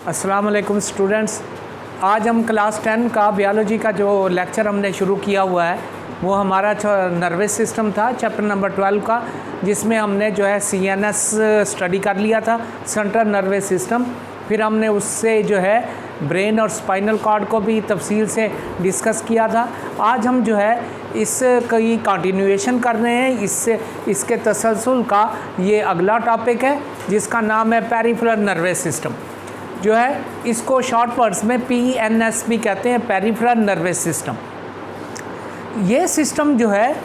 अस्सलाम वालेकुम स्टूडेंट्स। आज हम क्लास 10 का बायोलॉजी का जो लेक्चर हमने शुरू किया हुआ है वो हमारा नर्वस सिस्टम था, चैप्टर नंबर 12 का, जिसमें हमने जो है CNS स्टडी कर लिया था, सेंट्रल नर्वस सिस्टम। फिर हमने उससे जो है ब्रेन और स्पाइनल कॉर्ड को भी तफसील से डिस्कस किया था। आज हम जो है इसकी कंटिन्यूएशन कर रहे हैं, इसके तसलसल का ये अगला टॉपिक है जिसका नाम है पेरिफेरल नर्वस सिस्टम। जो है इसको शॉर्ट वर्ड्स में PNS भी कहते हैं, पेरिफेरल नर्वस सिस्टम। ये सिस्टम जो है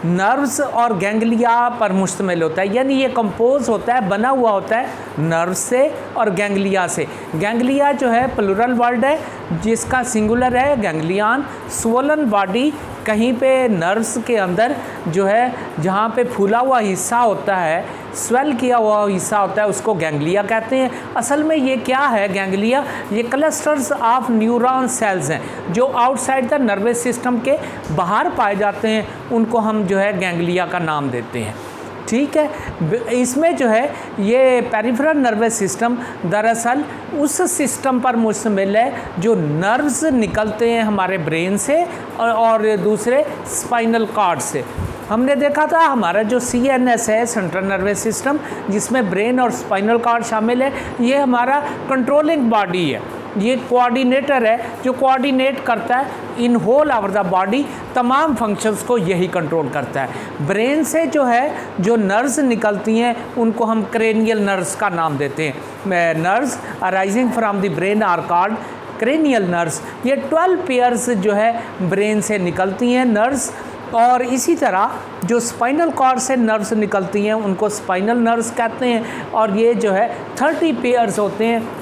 नर्व्स और गैंग्लिया पर मुश्तमिल होता है, यानी ये कंपोज होता है, बना हुआ होता है नर्व से और गैंग्लिया से। गैंग्लिया जो है प्लूरल वर्ड है जिसका सिंगुलर है गैंग्लियन। स्वोलन बॉडी, कहीं पे नर्व्स के अंदर जो है जहाँ पे फूला हुआ हिस्सा होता है, स्वेल किया हुआ हिस्सा होता है, उसको गैंग्लिया कहते हैं। असल में ये क्या है गैंग्लिया? ये क्लस्टर्स ऑफ न्यूरॉन सेल्स हैं जो आउटसाइड द नर्वस सिस्टम के बाहर पाए जाते हैं, उनको हम जो है गैंग्लिया का नाम देते हैं। ठीक है, इसमें जो है ये पेरिफेरल नर्वस सिस्टम दरअसल उस सिस्टम पर मुश्तमिल है जो नर्व्स निकलते हैं हमारे ब्रेन से और दूसरे स्पाइनल कॉर्ड से। हमने देखा था हमारा जो CNS है, सेंट्रल नर्वस सिस्टम, जिसमें ब्रेन और स्पाइनल कॉर्ड शामिल है, ये हमारा कंट्रोलिंग बॉडी है, ये कोऑर्डिनेटर है जो कोऑर्डिनेट करता है in whole over the body, तमाम फंक्शंस को यही कंट्रोल करता है। ब्रेन से जो है जो नर्व्स निकलती हैं उनको हम क्रेनियल नर्व्स का नाम देते हैं। Nerves arising from the brain are called cranial nerves. ये 12 पेयर्स जो है ब्रेन से निकलती हैं नर्व्स, और इसी तरह जो स्पाइनल कॉर्ड से नर्व्स निकलती हैं उनको स्पाइनल नर्व्स कहते हैं। और ये जो है 30 पेयर्स होते हैं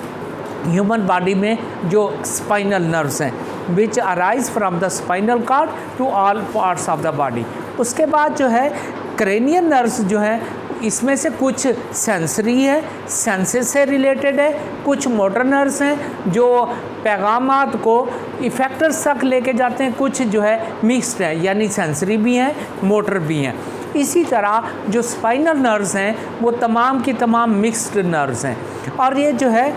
ह्यूमन बॉडी में जो स्पाइनल नर्व्स हैं, which arise from the spinal cord to all parts of the body. उसके बाद जो है क्रेनियल नर्व्स जो है इसमें से कुछ सेंसरी है, सेंसेस से रिलेटेड है, कुछ मोटर नर्व्स हैं जो पैगामात को इफेक्टर्स तक लेके जाते हैं, कुछ जो है मिक्स्ड है, यानी सेंसरी भी हैं मोटर भी हैं। इसी तरह जो स्पाइनल नर्व्स हैं वो तमाम की तमाम मिक्स्ड नर्व्स हैं। और ये जो है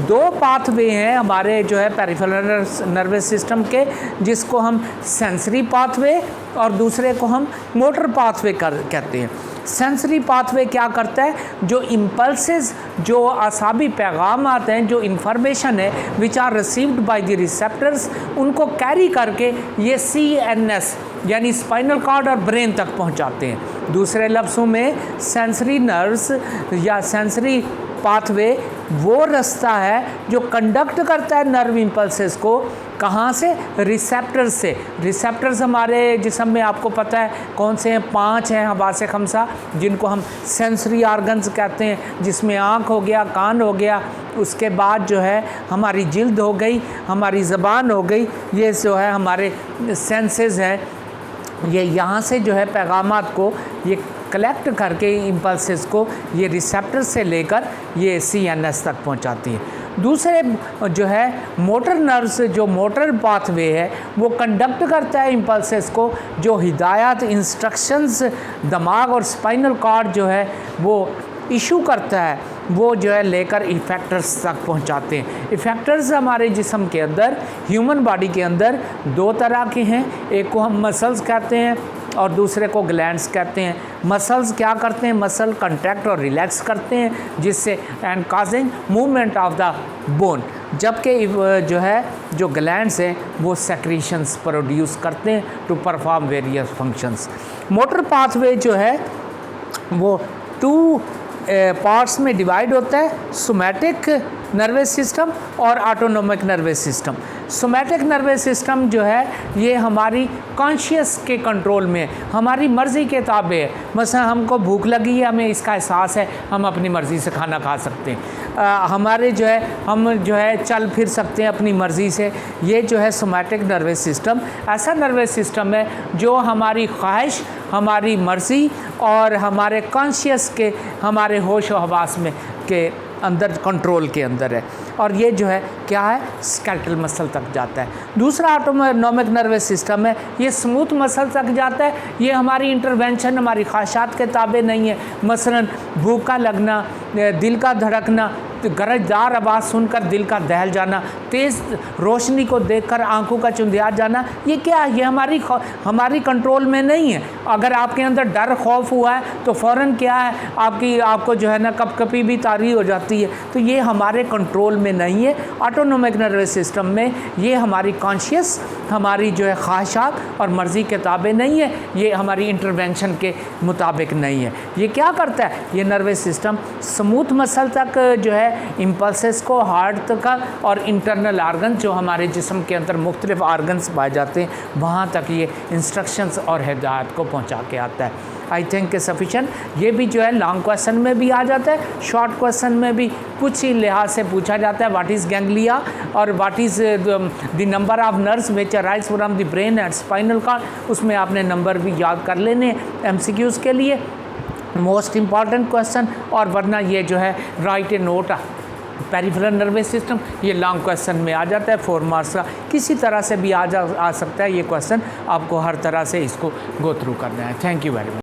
2 पाथवे हैं हमारे जो है पेरिफेरल नर्वस सिस्टम के, जिसको हम सेंसरी पाथवे और दूसरे को हम मोटर पाथवे कहते हैं। सेंसरी पाथवे क्या करता है? जो इम्पल्सेस, जो आसाबी पैगाम आते हैं, जो इंफॉर्मेशन है which are received by the receptors, उनको कैरी करके ये CNS यानी स्पाइनल कॉर्ड और ब्रेन तक पहुंचाते हैं। दूसरे लफ्ज़ों में सेंसरी नर्व्स या सेंसरी पाथवे वो रास्ता है जो कंडक्ट करता है नर्व इम्पल्सेस को, कहाँ से? रिसेप्टर्स से। रिसेप्टर्स हमारे जिस्म में आपको पता है कौन से हैं? 5 हैं, हवासे खमसा, जिनको हम सेंसरी ऑर्गन्स कहते हैं, जिसमें आँख हो गया, कान हो गया, उसके बाद जो है हमारी जिल्द हो गई, हमारी ज़बान हो गई, ये जो है हमारे सेंसेस हैं। ये यहाँ से जो है पैगामात को ये कलेक्ट करके इम्पल्सेस को ये रिसेप्टर से लेकर ये CNS तक पहुँचाती है। दूसरे जो है मोटर नर्व्स, जो मोटर पाथवे है वो कंडक्ट करता है इम्पल्सेस को, जो हिदायत इंस्ट्रक्शंस दिमाग और स्पाइनल कॉर्ड जो है वो इशू करता है, वो जो है लेकर इफेक्टर्स तक पहुंचाते हैं। इफेक्टर्स हमारे जिस्म के अंदर, ह्यूमन बॉडी के अंदर 2 तरह के हैं, एक को हम मसल्स कहते हैं और दूसरे को ग्लैंड्स कहते हैं। मसल्स क्या करते हैं? मसल कंट्रैक्ट और रिलैक्स करते हैं जिससे and causing movement of the bone, जबकि जो है जो ग्लैंड्स हैं वो सेक्रीशंस प्रोड्यूस करते हैं to perform various functions. Motor pathway जो है वो 2 पार्ट्स में डिवाइड होता है, सोमैटिक नर्वस सिस्टम और autonomic nervous system. Somatic nervous system जो है ये हमारी कॉन्शियस के कंट्रोल में, हमारी मर्ज़ी के ताबे है। मसलन हमको भूख लगी है, हमें इसका एहसास है, हम अपनी मर्ज़ी से खाना खा सकते हैं। हमारे जो है हम जो है चल फिर सकते हैं अपनी मर्ज़ी से। ये जो है सोमैटिक नर्वस सिस्टम ऐसा नर्वस सिस्टम है जो हमारी ख्वाहिश, हमारी मर्ज़ी और हमारे कॉन्शियस के, हमारे होश और हवास में के अंदर, कंट्रोल के अंदर है। और ये जो है क्या है? स्केलेटल मसल तक जाता है। दूसरा ऑटोनोमिक नर्वस सिस्टम है, ये स्मूथ मसल तक जाता है, ये हमारी इंटरवेंशन, हमारी ख्वाहिशात के ताबे नहीं है। मसलन भूख का लगना, दिल का धड़कना, गरजदार आवाज़ सुनकर दिल का दहल जाना, तेज़ रोशनी को देखकर आंखों का चुंधिया जाना, ये क्या है? ये हमारी कंट्रोल में नहीं है। अगर आपके अंदर डर खौफ हुआ है तो फ़ौरन क्या है, आपको जो है ना कपकपी भी तारी हो जाती है। तो ये हमारे कंट्रोल में नहीं है। ऑटोनोमिक नर्वस सिस्टम में ये हमारी कॉन्शियस, हमारी जो है ख्वाहिशात और मर्ज़ी के ताबे नहीं है, ये हमारी इंटरवेंशन के मुताबिक नहीं है। ये क्या करता है? ये नर्वस सिस्टम स्मूथ मसल तक जो है इम्पल्सेस को हार्ट तक और इंटरनल आर्गन जो हमारे जिस्म के अंदर मुख्तलिफ आर्गन्स पाए जाते हैं, वहाँ तक ये इंस्ट्रक्शंस और हिदायत को पहुँचा के आता है। I think sufficient. ये भी जो है लॉन्ग क्वेश्चन में भी आ जाता है, शॉर्ट क्वेश्चन में भी कुछ ही लिहाज से पूछा जाता है। व्हाट इज़ गैंग्लिया और what is the number of nerves which arise from the brain and spinal cord, उसमें आपने नंबर भी याद कर लेने MCQs के लिए, मोस्ट इम्पॉर्टेंट क्वेश्चन। और वरना ये जो है राइट ए नोट पेरिफेरल नर्वस सिस्टम, ये लॉन्ग क्वेश्चन में आ जाता है 4 मार्क्स का। किसी तरह से भी आ सकता है ये क्वेश्चन, आपको हर तरह से इसको गो थ्रू करना है। Thank you very much.